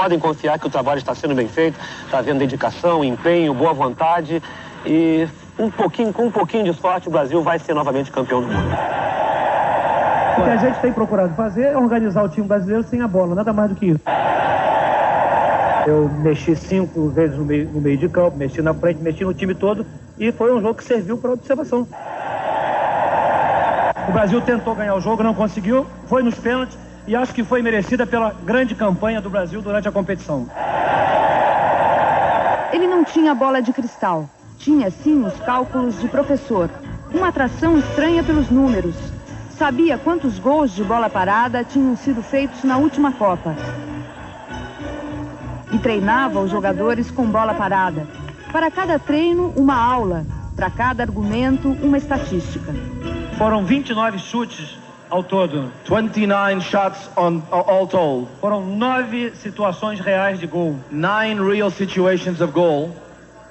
podem confiar que o trabalho está sendo bem feito, está havendo dedicação, empenho, boa vontade e com um pouquinho de sorte o Brasil vai ser novamente campeão do mundo. O que a gente tem procurado fazer é organizar o time brasileiro sem a bola, nada mais do que isso. Eu mexi 5 vezes no meio de campo, mexi na frente, mexi no time todo e foi um jogo que serviu para observação. O Brasil tentou ganhar o jogo, não conseguiu, foi nos pênaltis e acho que foi merecida pela grande campanha do Brasil durante a competição. Ele não tinha bola de cristal, tinha sim os cálculos de professor, uma atração estranha pelos números. Sabia quantos gols de bola parada tinham sido feitos na última Copa. E treinava os jogadores com bola parada. Para cada treino, uma aula. Para cada argumento, uma estatística. Foram 29 chutes ao todo. 29 shots all told. Foram 9 situações reais de gol. 9 real situations of goal.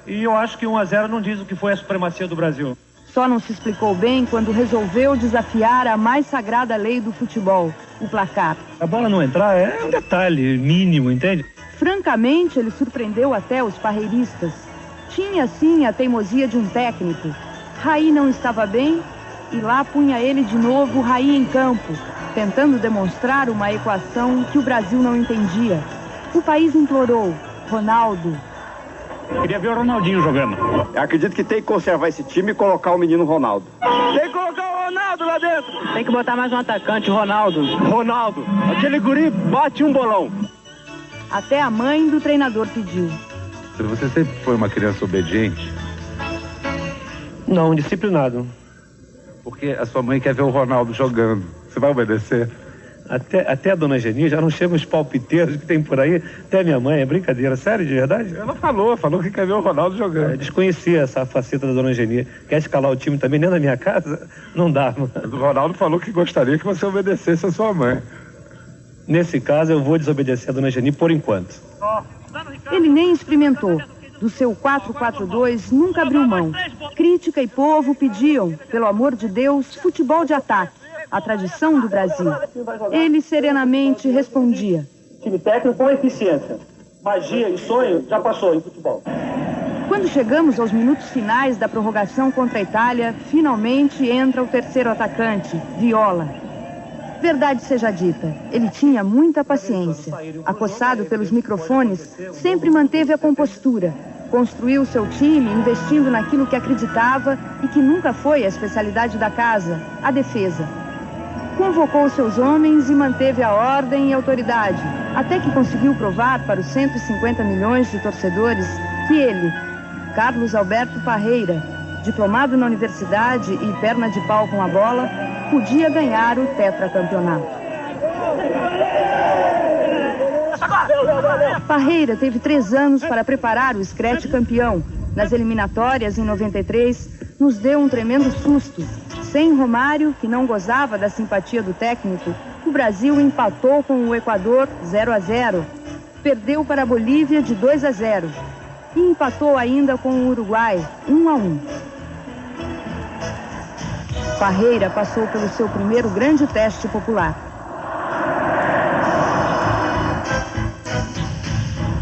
E eu acho que 1-0 não diz o que foi a supremacia do Brasil. Só não se explicou bem quando resolveu desafiar a mais sagrada lei do futebol, o placar. A bola não entrar é um detalhe mínimo, entende? Francamente, ele surpreendeu até os parreiristas. Tinha, sim, a teimosia de um técnico. Raí não estava bem e lá punha ele de novo Raí em campo, tentando demonstrar uma equação que o Brasil não entendia. O país implorou: Ronaldo. Eu queria ver o Ronaldinho jogando. Eu acredito que tem que conservar esse time e colocar o menino Ronaldo. Tem que colocar o Ronaldo lá dentro. Tem que botar mais um atacante, Ronaldo. Ronaldo, aquele guri bate um bolão. Até a mãe do treinador pediu. Você sempre foi uma criança obediente? Não, disciplinado. Porque a sua mãe quer ver o Ronaldo jogando. Você vai obedecer? Até a dona Geni, já não chegam os palpiteiros que tem por aí. Até a minha mãe, é brincadeira, sério, de verdade? Ela falou que quer ver o Ronaldo jogando. Desconhecia essa faceta da dona Geni. Quer escalar o time também, nem na minha casa? Não dá. Mas o Ronaldo falou que gostaria que você obedecesse a sua mãe. Nesse caso, eu vou desobedecer a dona Geni por enquanto. Ele nem experimentou. Do seu 4-4-2 nunca abriu mão. Crítica e povo pediam, pelo amor de Deus, futebol de ataque, a tradição do Brasil. Ele serenamente respondia: Time técnico com eficiência. Magia e sonho já passou em futebol. Quando chegamos aos minutos finais da prorrogação contra a Itália, finalmente entra o terceiro atacante, Viola. Verdade seja dita, ele tinha muita paciência. Acossado pelos microfones, sempre manteve a compostura. Construiu seu time investindo naquilo que acreditava e que nunca foi a especialidade da casa, a defesa. Convocou seus homens e manteve a ordem e autoridade, até que conseguiu provar para os 150 milhões de torcedores que ele, Carlos Alberto Parreira, diplomado na universidade e perna de pau com a bola, podia ganhar o tetracampeonato. Parreira teve 3 anos para preparar o Scratch campeão. Nas eliminatórias, em 93, nos deu um tremendo susto. Sem Romário, que não gozava da simpatia do técnico, o Brasil empatou com o Equador 0-0. Perdeu para a Bolívia de 2-0. E empatou ainda com o Uruguai 1-1. Parreira passou pelo seu primeiro grande teste popular.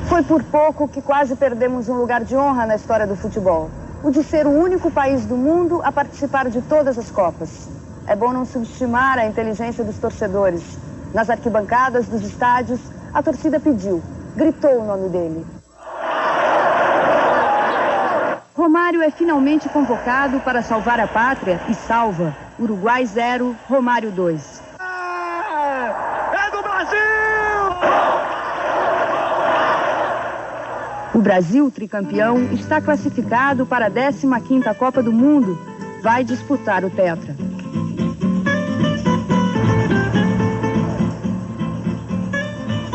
Foi por pouco que quase perdemos um lugar de honra na história do futebol. O de ser o único país do mundo a participar de todas as Copas. É bom não subestimar a inteligência dos torcedores. Nas arquibancadas dos estádios, a torcida pediu, gritou o nome dele. Romário é finalmente convocado para salvar a pátria e salva. Uruguai 0, Romário 2. É do Brasil! O Brasil, tricampeão, está classificado para a 15ª Copa do Mundo. Vai disputar o tetra.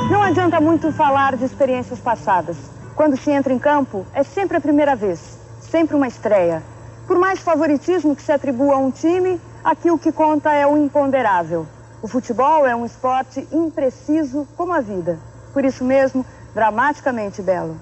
Não adianta muito falar de experiências passadas. Quando se entra em campo, é sempre a primeira vez. Sempre uma estreia. Por mais favoritismo que se atribua a um time, aqui o que conta é o imponderável. O futebol é um esporte impreciso como a vida. Por isso mesmo, dramaticamente belo.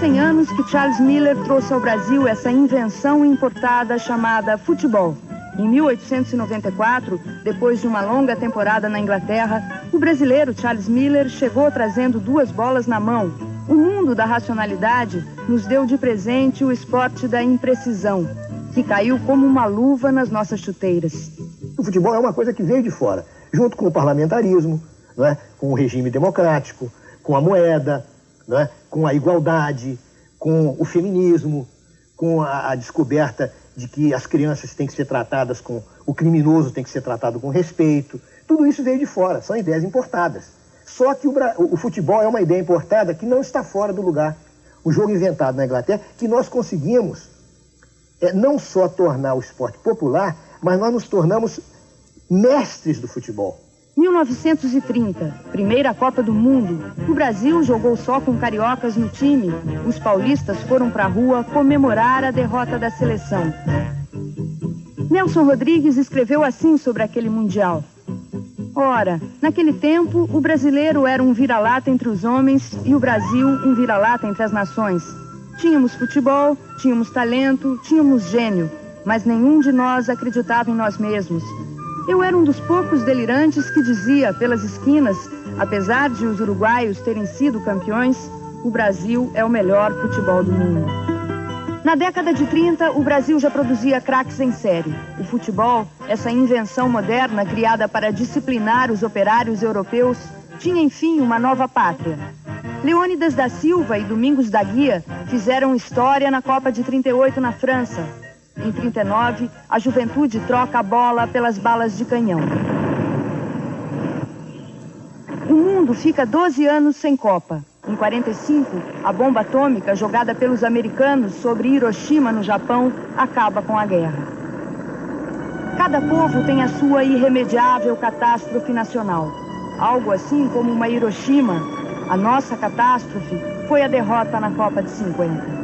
100 anos que Charles Miller trouxe ao Brasil essa invenção importada chamada futebol. Em 1894, depois de uma longa temporada na Inglaterra, o brasileiro Charles Miller chegou trazendo 2 bolas na mão. O mundo da racionalidade nos deu de presente o esporte da imprecisão, que caiu como uma luva nas nossas chuteiras. O futebol é uma coisa que veio de fora, junto com o parlamentarismo, não é? Com o regime democrático, com a moeda, não é? Com a igualdade, com o feminismo, com a descoberta de que as crianças têm que ser tratadas com... o criminoso tem que ser tratado com respeito. Tudo isso veio de fora, são ideias importadas. Só que o futebol é uma ideia importada que não está fora do lugar. O jogo inventado na Inglaterra, que nós conseguimos não só tornar o esporte popular, mas nós nos tornamos mestres do futebol. 1930, primeira Copa do Mundo. O Brasil jogou só com cariocas no time. Os paulistas foram para a rua comemorar a derrota da seleção. Nelson Rodrigues escreveu assim sobre aquele Mundial. Ora, naquele tempo, o brasileiro era um vira-lata entre os homens e o Brasil um vira-lata entre as nações. Tínhamos futebol, tínhamos talento, tínhamos gênio, mas nenhum de nós acreditava em nós mesmos. Eu era um dos poucos delirantes que dizia, pelas esquinas, apesar de os uruguaios terem sido campeões, o Brasil é o melhor futebol do mundo. Na década de 30, o Brasil já produzia craques em série. O futebol, essa invenção moderna criada para disciplinar os operários europeus, tinha enfim uma nova pátria. Leônidas da Silva e Domingos da Guia fizeram história na Copa de 38 na França. Em 39, a juventude troca a bola pelas balas de canhão. O mundo fica 12 anos sem Copa. Em 45, a bomba atômica jogada pelos americanos sobre Hiroshima, no Japão, acaba com a guerra. Cada povo tem a sua irremediável catástrofe nacional. Algo assim como uma Hiroshima, a nossa catástrofe foi a derrota na Copa de 50.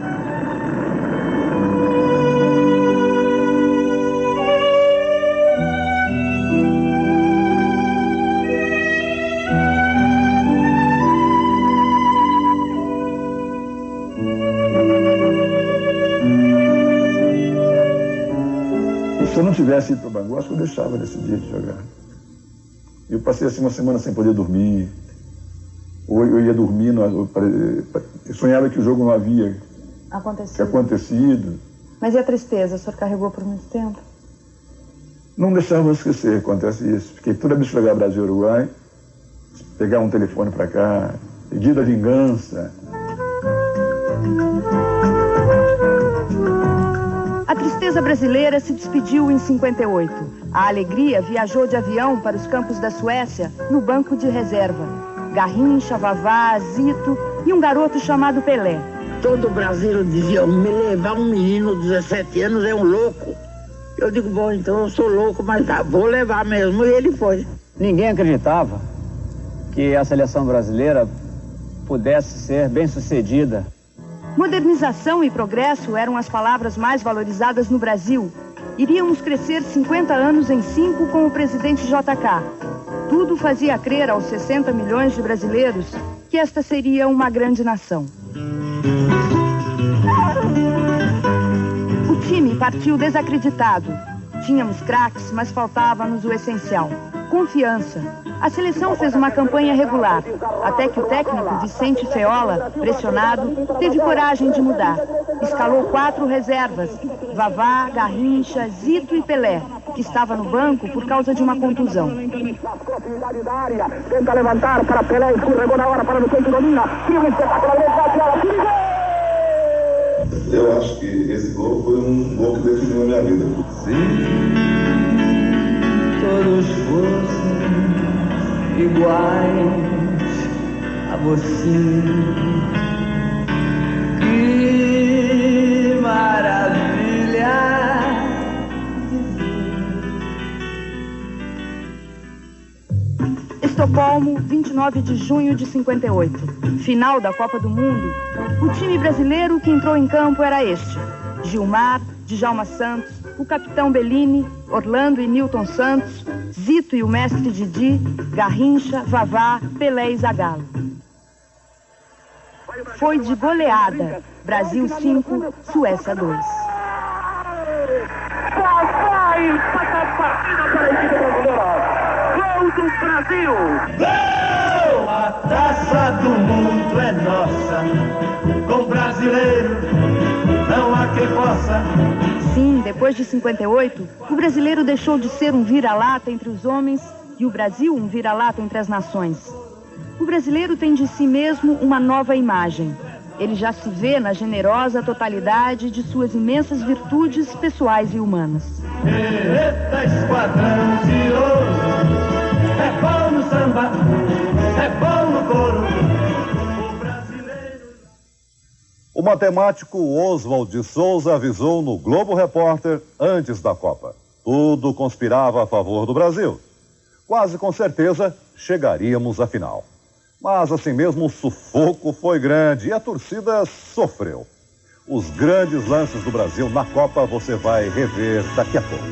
Se eu não tivesse ido para Bangu, acho que eu deixava nesse dia de jogar. Eu passei assim uma semana sem poder dormir. Ou eu ia dormindo, eu sonhava que o jogo não havia acontecido. Mas e a tristeza? O senhor carregou por muito tempo? Não deixava eu esquecer, acontece isso. Fiquei toda vez que jogar Brasil e Uruguai, pegar um telefone para cá, pedir a vingança. A tristeza brasileira se despediu em 58. A alegria viajou de avião para os campos da Suécia no banco de reserva. Garrincha, Vavá, Zito e um garoto chamado Pelé. Todo o Brasil dizia, me levar um menino de 17 anos é um louco. Eu digo, bom, então eu sou louco, mas tá, vou levar mesmo. E ele foi. Ninguém acreditava que a seleção brasileira pudesse ser bem-sucedida. Modernização e progresso eram as palavras mais valorizadas no Brasil. Iríamos crescer 50 anos em 5 com o presidente JK. Tudo fazia crer aos 60 milhões de brasileiros que esta seria uma grande nação. O time partiu desacreditado. Tínhamos craques, mas faltava-nos o essencial: confiança. A seleção fez uma campanha regular, até que o técnico Vicente Feola, pressionado, teve coragem de mudar. Escalou 4 reservas: Vavá, Garrincha, Zito e Pelé, que estava no banco por causa de uma contusão. Tenta levantar para Pelé, escorregou na hora para o centro, domina, tira um espetacular, eu acho que esse gol foi um gol que definiu a minha vida. Se todos fossem iguais a você, que maravilha dizer. Estocolmo, 29 de junho de 58. Final da Copa do Mundo. O time brasileiro que entrou em campo era este: Gilmar, Djalma Santos, o capitão Bellini, Orlando e Nilton Santos, Zito e o mestre Didi, Garrincha, Vavá, Pelé e Zagallo. Vai foi de goleada. Brasil 5, Suécia 2. Vai empatar a partida para a equipe brasileira. Gol do Brasil! Gol! A taça do mundo é nossa. Com brasileiro não há quem possa. Sim, depois de 58, o brasileiro deixou de ser um vira-lata entre os homens e o Brasil um vira-lata entre as nações. O brasileiro tem de si mesmo uma nova imagem. Ele já se vê na generosa totalidade de suas imensas virtudes pessoais e humanas. Eita, esquadrão de ouro, é bom no samba, é bom no coro. O matemático Oswald de Souza avisou no Globo Repórter antes da Copa. Tudo conspirava a favor do Brasil. Quase com certeza chegaríamos à final. Mas assim mesmo o sufoco foi grande e a torcida sofreu. Os grandes lances do Brasil na Copa você vai rever daqui a pouco.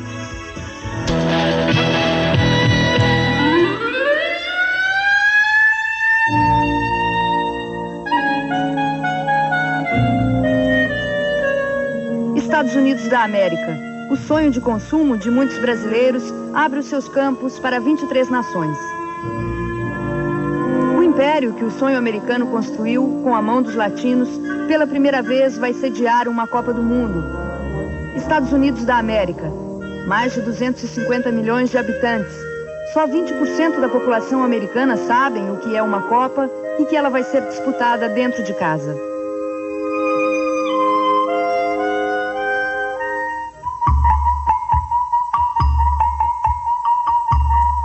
Estados Unidos da América. O sonho de consumo de muitos brasileiros abre os seus campos para 23 nações. O império que o sonho americano construiu com a mão dos latinos, pela primeira vez vai sediar uma Copa do Mundo. Estados Unidos da América. Mais de 250 milhões de habitantes. Só 20% da população americana sabem o que é uma Copa e que ela vai ser disputada dentro de casa.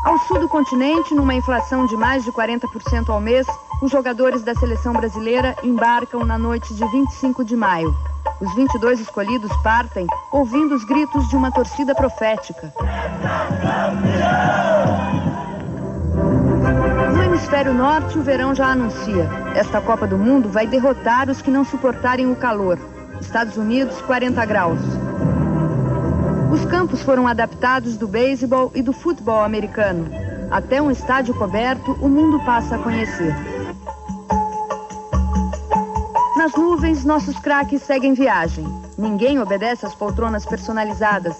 Ao sul do continente, numa inflação de mais de 40% ao mês, os jogadores da seleção brasileira embarcam na noite de 25 de maio. Os 22 escolhidos partem ouvindo os gritos de uma torcida profética. No hemisfério norte, o verão já anuncia. Esta Copa do Mundo vai derrotar os que não suportarem o calor. Estados Unidos, 40 graus. Os campos foram adaptados do beisebol e do futebol americano. Até um estádio coberto, o mundo passa a conhecer. Nas nuvens, nossos craques seguem viagem. Ninguém obedece às poltronas personalizadas.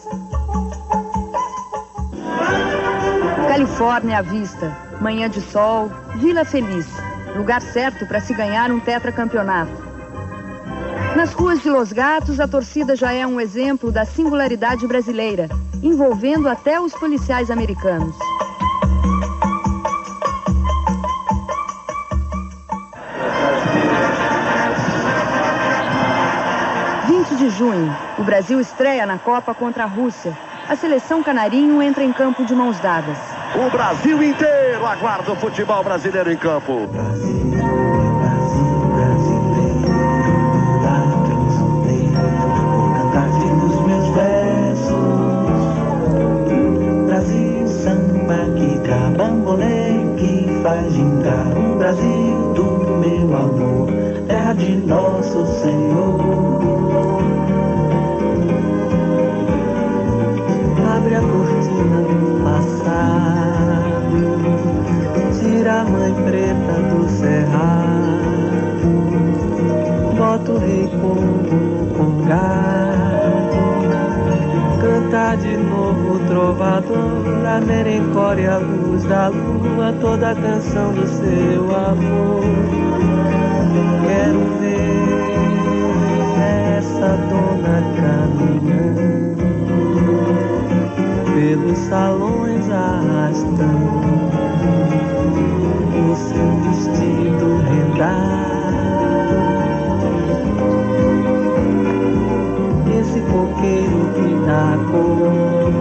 Califórnia à vista, manhã de sol, Vila Feliz, lugar certo para se ganhar um tetracampeonato. Nas ruas de Los Gatos, a torcida já é um exemplo da singularidade brasileira, envolvendo até os policiais americanos. De junho, o Brasil estreia na Copa contra a Rússia. A seleção canarinho entra em campo de mãos dadas. O Brasil inteiro aguarda o futebol brasileiro em campo. Brasil, samba que cabambolê, que faz gingar. O Brasil do meu amor, terra de nosso Senhor. Abre a cortina do passado, tira a mãe preta do cerrado, bota o rei Congo no congado, canta de novo o trovador, a merencória, a luz da lua, toda a canção do seu amor. Quero ver essa dona caminhando pelos salões arrastando o seu vestido rendado. Esse coqueiro que dá cor,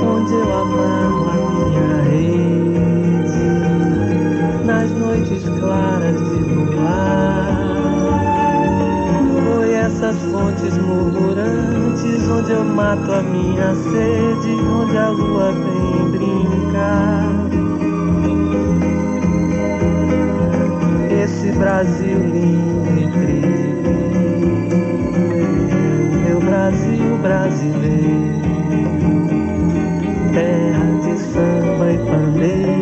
onde eu amarro a minha rede, nas noites claras de luar. Foi essas fontes murmurantes onde eu mato a minha sede, onde a lua vem brincar. Esse Brasil lindo e incrível, meu Brasil brasileiro, terra de samba e pandeiro.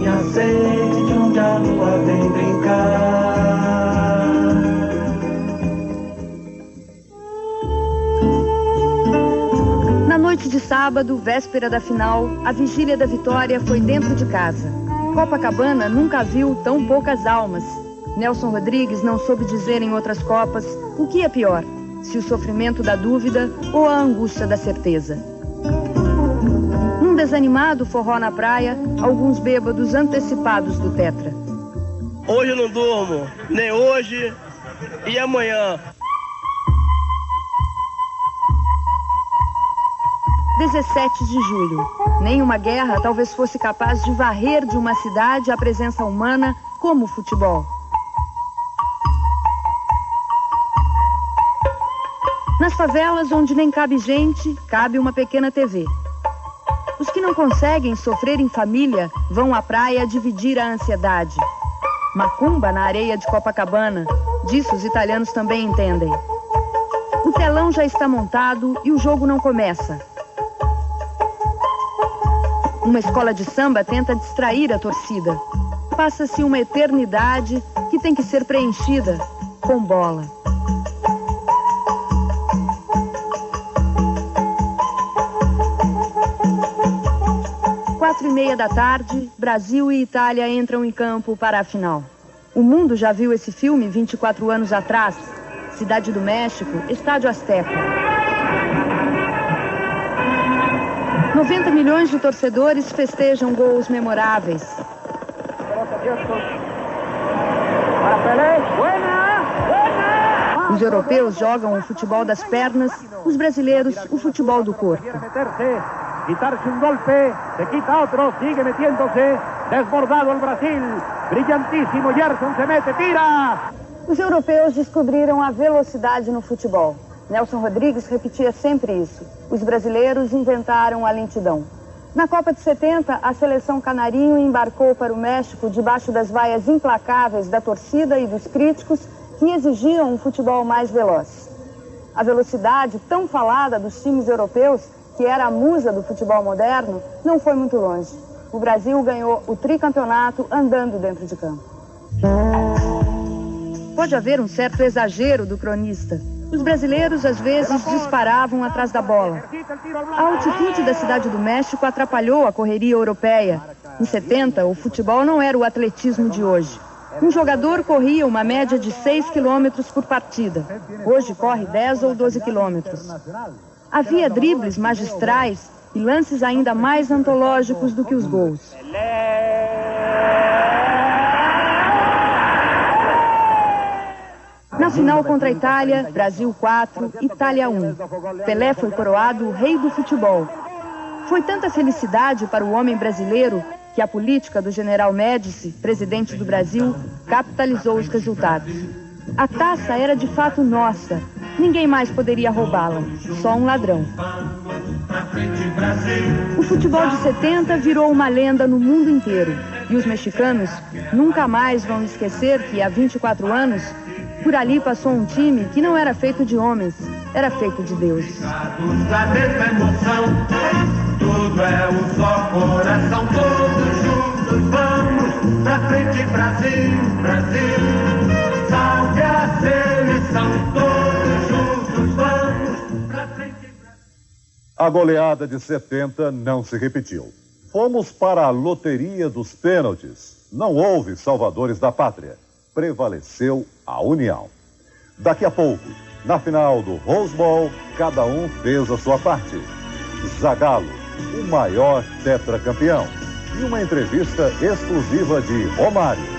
minha sede de onde a lua vem brincar. Na noite de sábado, véspera da final, a vigília da vitória foi dentro de casa. Copacabana nunca viu tão poucas almas. Nelson Rodrigues não soube dizer em outras Copas o que é pior, se o sofrimento da dúvida ou a angústia da certeza. Num desanimado forró na praia, alguns bêbados antecipados do Tetra. Hoje eu não durmo, nem hoje e amanhã. 17 de julho. Nenhuma guerra talvez fosse capaz de varrer de uma cidade a presença humana como o futebol. Nas favelas onde nem cabe gente, cabe uma pequena TV. Os que não conseguem sofrer em família vão à praia dividir a ansiedade. Macumba na areia de Copacabana, disso os italianos também entendem. O telão já está montado e o jogo não começa. Uma escola de samba tenta distrair a torcida. Passa-se uma eternidade que tem que ser preenchida com bola. Quatro e meia da tarde, Brasil e Itália entram em campo para a final. O mundo já viu esse filme 24 anos atrás. Cidade do México, Estádio Azteca. 90 milhões de torcedores festejam gols memoráveis. Os europeus jogam o futebol das pernas, os brasileiros o futebol do corpo. Quitarse un golpe, se quita otro, sigue metiéndose, desbordado el Brasil, brillantísimo, Gerson se mete, tira! Os europeus descobriram a velocidade no futebol. Nelson Rodrigues repetia sempre isso. Os brasileiros inventaram a lentidão. Na Copa de 70, a seleção canarinho embarcou para o México debaixo das vaias implacáveis da torcida e dos críticos que exigiam um futebol mais veloz. A velocidade tão falada dos times europeus, que era a musa do futebol moderno, não foi muito longe. O Brasil ganhou o tricampeonato andando dentro de campo. Pode haver um certo exagero do cronista. Os brasileiros, às vezes, disparavam atrás da bola. A altitude da Cidade do México atrapalhou a correria europeia. Em 70, o futebol não era o atletismo de hoje. Um jogador corria uma média de 6 quilômetros por partida. Hoje corre 10 ou 12 quilômetros. Havia dribles magistrais e lances ainda mais antológicos do que os gols. Na final contra a Itália, Brasil 4, Itália 1. Pelé foi coroado o rei do futebol. Foi tanta felicidade para o homem brasileiro que a política do general Médici, presidente do Brasil, capitalizou os resultados. A taça era de fato nossa. Ninguém mais poderia roubá-la. Só um ladrão. O futebol de 70 virou uma lenda no mundo inteiro. E os mexicanos nunca mais vão esquecer que, há 24 anos, por ali passou um time que não era feito de homens, era feito de deuses. Tudo é um só coração, todos juntos vamos pra frente, Brasil, Brasil. Salve a seleção, todos juntos vamos pra frente, Brasil. A goleada de 70 não se repetiu. Fomos para a loteria dos pênaltis. Não houve salvadores da pátria. Prevaleceu a união. Daqui a pouco, na final do Rose Bowl, cada um fez a sua parte. Zagallo, o maior tetracampeão, e uma entrevista exclusiva de Romário.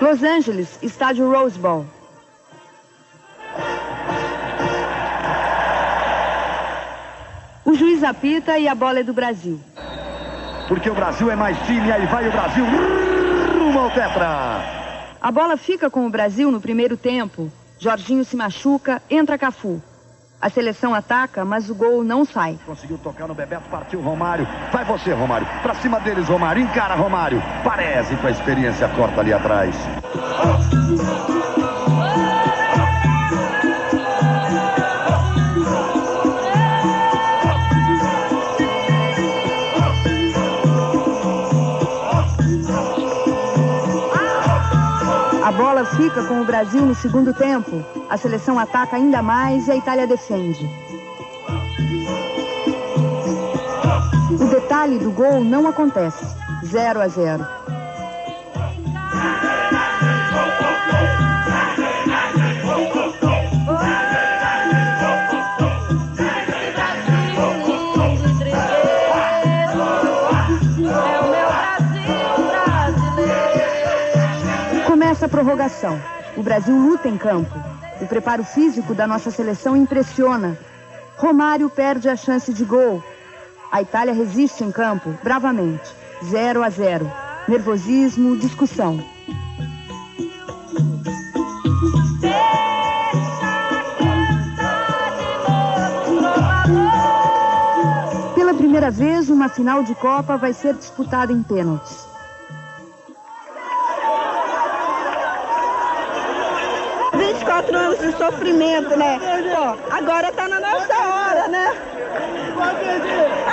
Los Angeles, estádio Rose Bowl. O juiz apita e a bola é do Brasil. Porque o Brasil é mais time, aí vai o Brasil rumo ao tetra. A bola fica com o Brasil no primeiro tempo. Jorginho se machuca, entra Cafu. A seleção ataca, mas o gol não sai. Conseguiu tocar no Bebeto, partiu Romário. Vai você, Romário. Pra cima deles, Romário. Encara, Romário. Parece com a experiência, corta ali atrás. A bola fica com o Brasil no segundo tempo. A seleção ataca ainda mais e a Itália defende. O detalhe do gol não acontece. 0-0. Começa a prorrogação. O Brasil luta em campo. O preparo físico da nossa seleção impressiona. Romário perde a chance de gol. A Itália resiste em campo, bravamente. 0-0. Nervosismo, discussão. Pela primeira vez, uma final de Copa vai ser disputada em pênaltis. Anos de sofrimento, né? Pô, agora tá na nossa hora, né?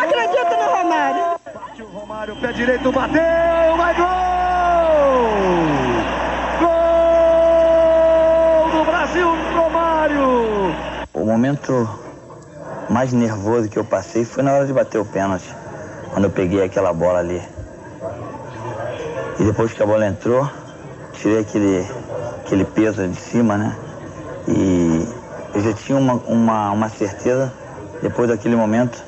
Acredito no Romário. Partiu o Romário, pé direito, bateu, vai gol! Gol do Brasil, Romário! O momento mais nervoso que eu passei foi na hora de bater o pênalti, quando eu peguei aquela bola ali. E depois que a bola entrou, tirei aquele peso de cima, né? E eu já tinha uma certeza, depois daquele momento,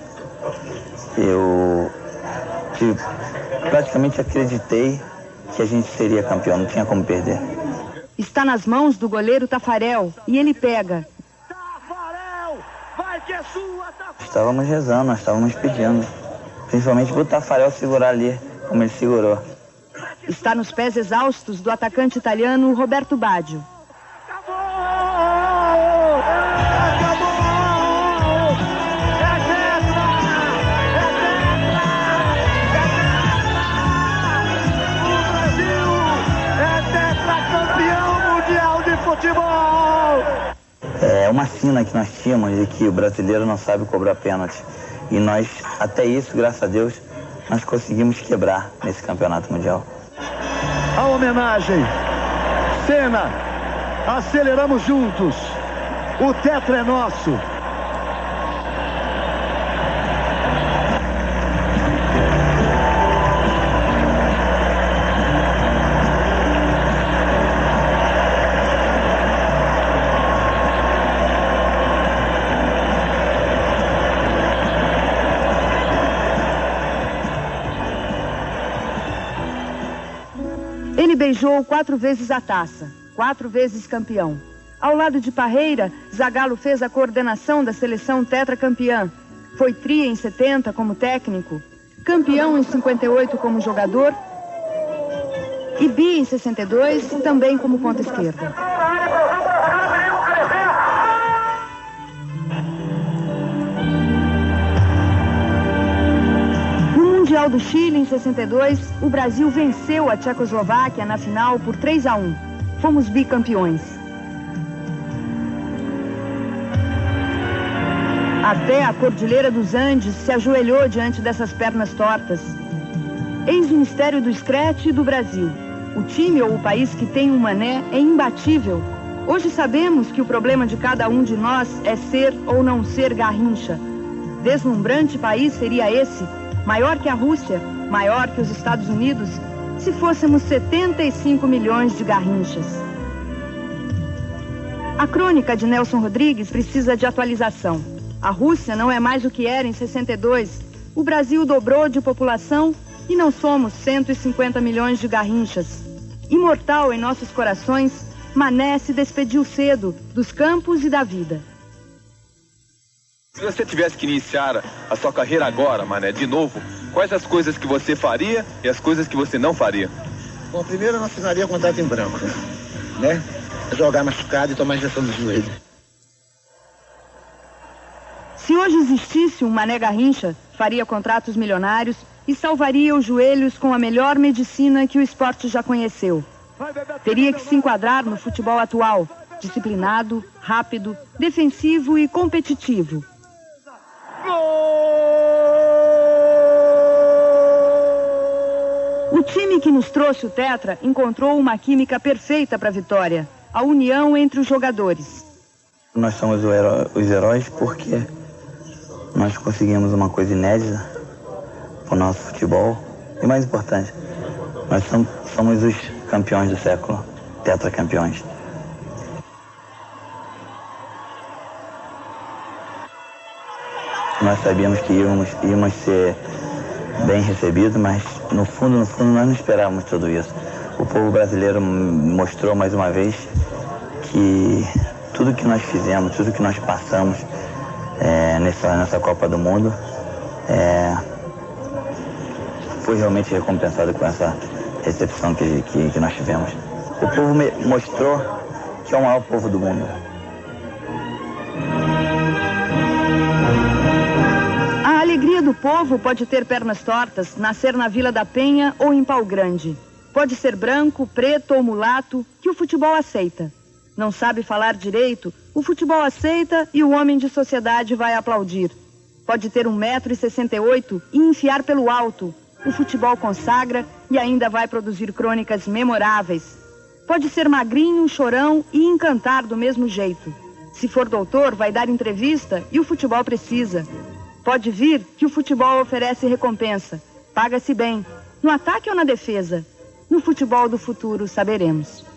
eu praticamente acreditei que a gente seria campeão, não tinha como perder. Está nas mãos do goleiro Tafarel e ele pega. Tafarel, vai que é sua, Tafarel! Estávamos rezando, nós estávamos pedindo, principalmente para o Tafarel segurar ali, como ele segurou. Está nos pés exaustos do atacante italiano Roberto Baggio. É uma sina que nós tínhamos de que o brasileiro não sabe cobrar pênalti. E nós, até isso, graças a Deus, nós conseguimos quebrar nesse campeonato mundial. A homenagem. Cena. Aceleramos juntos. O tetra é nosso. Ele beijou 4 vezes a taça, 4 vezes campeão. Ao lado de Parreira, Zagallo fez a coordenação da seleção tetracampeã. Foi tri em 70 como técnico, campeão em 58 como jogador e bi em 62 também como ponta esquerda. No Mundial do Chile, em 62, o Brasil venceu a Tchecoslováquia na final por 3-1. Fomos bicampeões. Até a Cordilheira dos Andes se ajoelhou diante dessas pernas tortas. Eis o mistério do Scratch e do Brasil. O time ou o país que tem um Mané é imbatível. Hoje sabemos que o problema de cada um de nós é ser ou não ser Garrincha. Deslumbrante país seria esse, maior que a Rússia, maior que os Estados Unidos, se fôssemos 75 milhões de Garrinchas. A crônica de Nelson Rodrigues precisa de atualização. A Rússia não é mais o que era em 62. O Brasil dobrou de população e não somos 150 milhões de Garrinchas. Imortal em nossos corações, Mané se despediu cedo dos campos e da vida. Se você tivesse que iniciar a sua carreira agora, Mané, de novo, quais as coisas que você faria e as coisas que você não faria? Bom, primeiro eu não assinaria contrato em branco, né? Jogar machucado e tomar injeção do joelho. Se hoje existisse um Mané Garrincha, faria contratos milionários e salvaria os joelhos com a melhor medicina que o esporte já conheceu. Teria que se enquadrar no futebol atual, disciplinado, rápido, defensivo e competitivo. O time que nos trouxe o Tetra encontrou uma química perfeita para a vitória, a união entre os jogadores. Nós somos os heróis porque nós conseguimos uma coisa inédita para o nosso futebol e, mais importante, nós somos os campeões do século, tetracampeões. Nós sabíamos que íamos ser bem recebidos, mas no fundo nós não esperávamos tudo isso. O povo brasileiro mostrou mais uma vez que tudo que nós fizemos, tudo que nós passamos nessa Copa do Mundo foi realmente recompensado com essa recepção que nós tivemos. O povo mostrou que é o maior povo do mundo. A alegria do povo pode ter pernas tortas, nascer na Vila da Penha ou em Pau Grande. Pode ser branco, preto ou mulato, que o futebol aceita. Não sabe falar direito, o futebol aceita e o homem de sociedade vai aplaudir. Pode ter 1,68 m e enfiar pelo alto. O futebol consagra e ainda vai produzir crônicas memoráveis. Pode ser magrinho, chorão e encantar do mesmo jeito. Se for doutor, vai dar entrevista e o futebol precisa. Pode vir que o futebol oferece recompensa. Paga-se bem, no ataque ou na defesa. No futebol do futuro saberemos.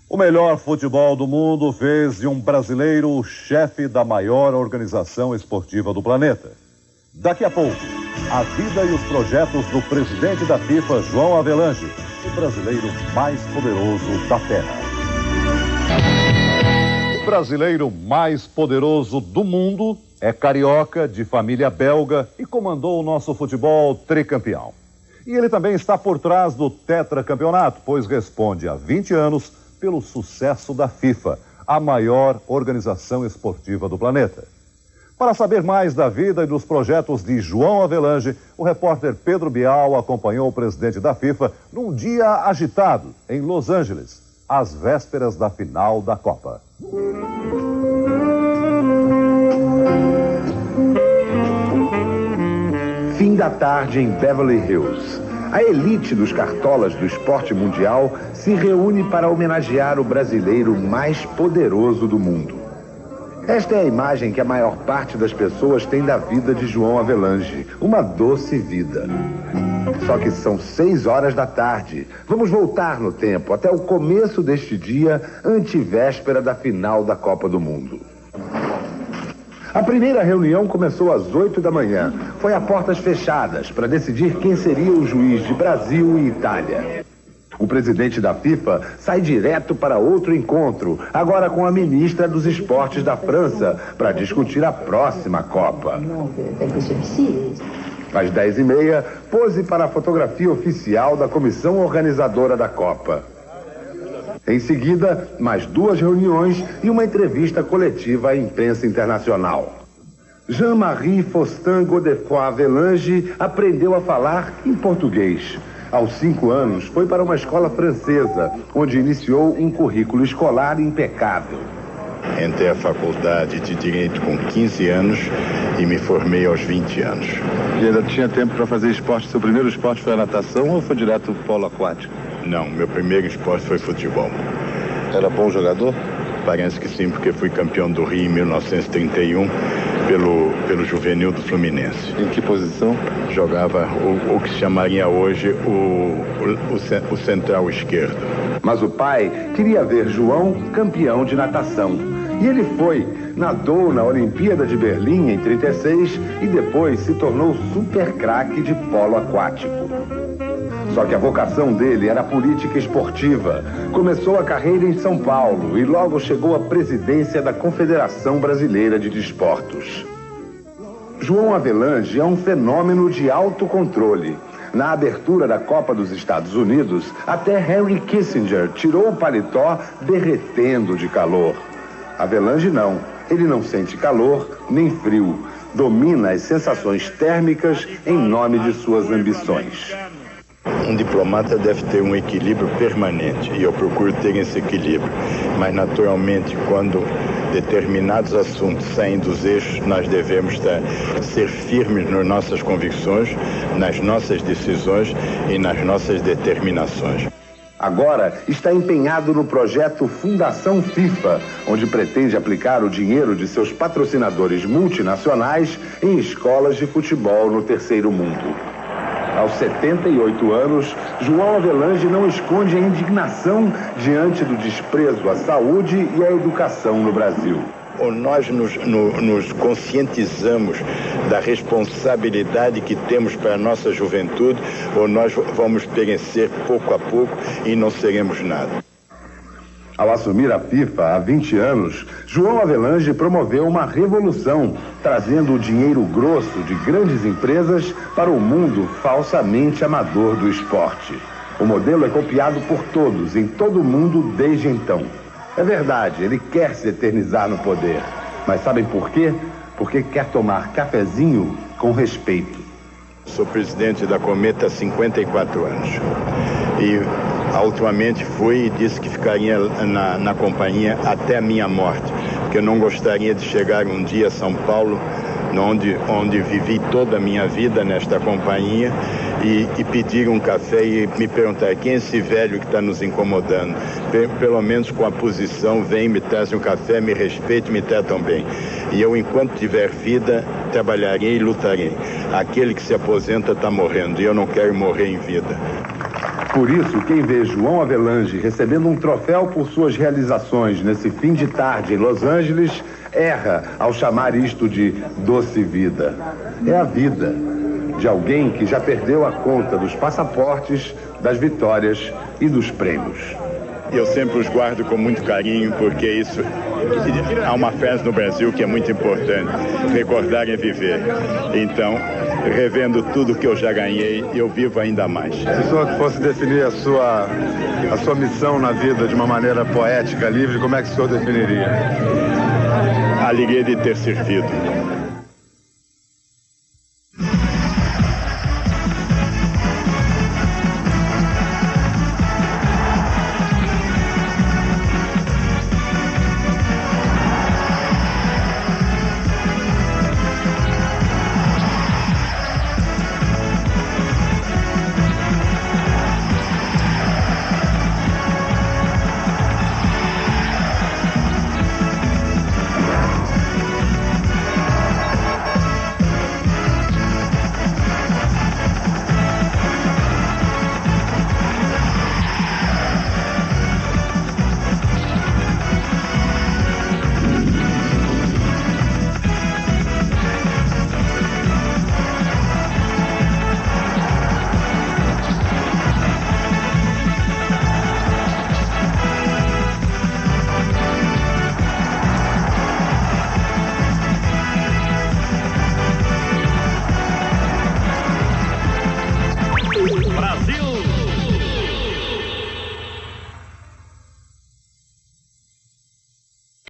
O melhor futebol do mundo fez de um brasileiro o chefe da maior organização esportiva do planeta. Daqui a pouco, a vida e os projetos do presidente da FIFA, João Havelange, o brasileiro mais poderoso da Terra. O brasileiro mais poderoso do mundo é carioca, de família belga e comandou o nosso futebol tricampeão. E ele também está por trás do tetracampeonato, pois responde há 20 anos pelo sucesso da FIFA, a maior organização esportiva do planeta. Para saber mais da vida e dos projetos de João Havelange, o repórter Pedro Bial acompanhou o presidente da FIFA num dia agitado, em Los Angeles, às vésperas da final da Copa. Fim da tarde em Beverly Hills. A elite dos cartolas do esporte mundial se reúne para homenagear o brasileiro mais poderoso do mundo. Esta é a imagem que a maior parte das pessoas tem da vida de João Havelange, uma doce vida. Só que são 6 horas da tarde. Vamos voltar no tempo, até o começo deste dia, antevéspera da final da Copa do Mundo. A primeira reunião começou às 8 da manhã. Foi a portas fechadas para decidir quem seria o juiz de Brasil e Itália. O presidente da FIFA sai direto para outro encontro, agora com a ministra dos Esportes da França, para discutir a próxima Copa. Às 10h30, pose para a fotografia oficial da comissão organizadora da Copa. Em seguida, mais 2 reuniões e uma entrevista coletiva à imprensa internacional. Jean-Marie Faustin Godefroy Havelange aprendeu a falar em português. Aos 5 anos, foi para uma escola francesa, onde iniciou um currículo escolar impecável. Entrei à faculdade de Direito com 15 anos e me formei aos 20 anos. E ainda tinha tempo para fazer esporte? Seu primeiro esporte foi a natação ou foi direto pro polo aquático? Não, meu primeiro esporte foi futebol. Era bom jogador? Parece que sim, porque fui campeão do Rio em 1931 pelo juvenil do Fluminense. Em que posição? Jogava o que se chamaria hoje o central esquerdo. Mas o pai queria ver João campeão de natação. E ele foi, nadou na Olimpíada de Berlim em 36 e depois se tornou super craque de polo aquático. Só que a vocação dele era a política esportiva. Começou a carreira em São Paulo e logo chegou à presidência da Confederação Brasileira de Desportos. João Avelange é um fenômeno de autocontrole. Na abertura da Copa dos Estados Unidos, até Henry Kissinger tirou o paletó derretendo de calor. Avelange não. Ele não sente calor nem frio. Domina as sensações térmicas em nome de suas ambições. Um diplomata deve ter um equilíbrio permanente e eu procuro ter esse equilíbrio. Mas, naturalmente, quando determinados assuntos saem dos eixos, nós devemos ser firmes nas nossas convicções, nas nossas decisões e nas nossas determinações. Agora está empenhado no projeto Fundação FIFA, onde pretende aplicar o dinheiro de seus patrocinadores multinacionais em escolas de futebol no terceiro mundo. Aos 78 anos, João Avelange não esconde a indignação diante do desprezo à saúde e à educação no Brasil. Ou nós nos conscientizamos da responsabilidade que temos para a nossa juventude, ou nós vamos perecer pouco a pouco e não seremos nada. Ao assumir a FIFA há 20 anos, João Avelange promoveu uma revolução, trazendo o dinheiro grosso de grandes empresas para o mundo falsamente amador do esporte. O modelo é copiado por todos, em todo o mundo desde então. É verdade, ele quer se eternizar no poder. Mas sabem por quê? Porque quer tomar cafezinho com respeito. Sou presidente da Cometa há 54 anos. E ultimamente fui e disse que ficaria na companhia até a minha morte. Porque eu não gostaria de chegar um dia a São Paulo, onde vivi toda a minha vida nesta companhia, e pedir um café e me perguntar quem é esse velho que está nos incomodando. Pelo menos com a posição, vem, me traz um café, me respeite, me tratam bem. E eu, enquanto tiver vida, trabalharei e lutarei. Aquele que se aposenta está morrendo e eu não quero morrer em vida. Por isso, quem vê João Avelange recebendo um troféu por suas realizações nesse fim de tarde em Los Angeles, erra ao chamar isto de doce vida. É a vida de alguém que já perdeu a conta dos passaportes, das vitórias e dos prêmios. Eu sempre os guardo com muito carinho, porque isso há uma frase no Brasil que é muito importante: recordar é viver. Então, revendo tudo que eu já ganhei, eu vivo ainda mais. Se o senhor fosse definir a sua missão na vida de uma maneira poética, livre, como é que o senhor definiria? A alegria de ter servido.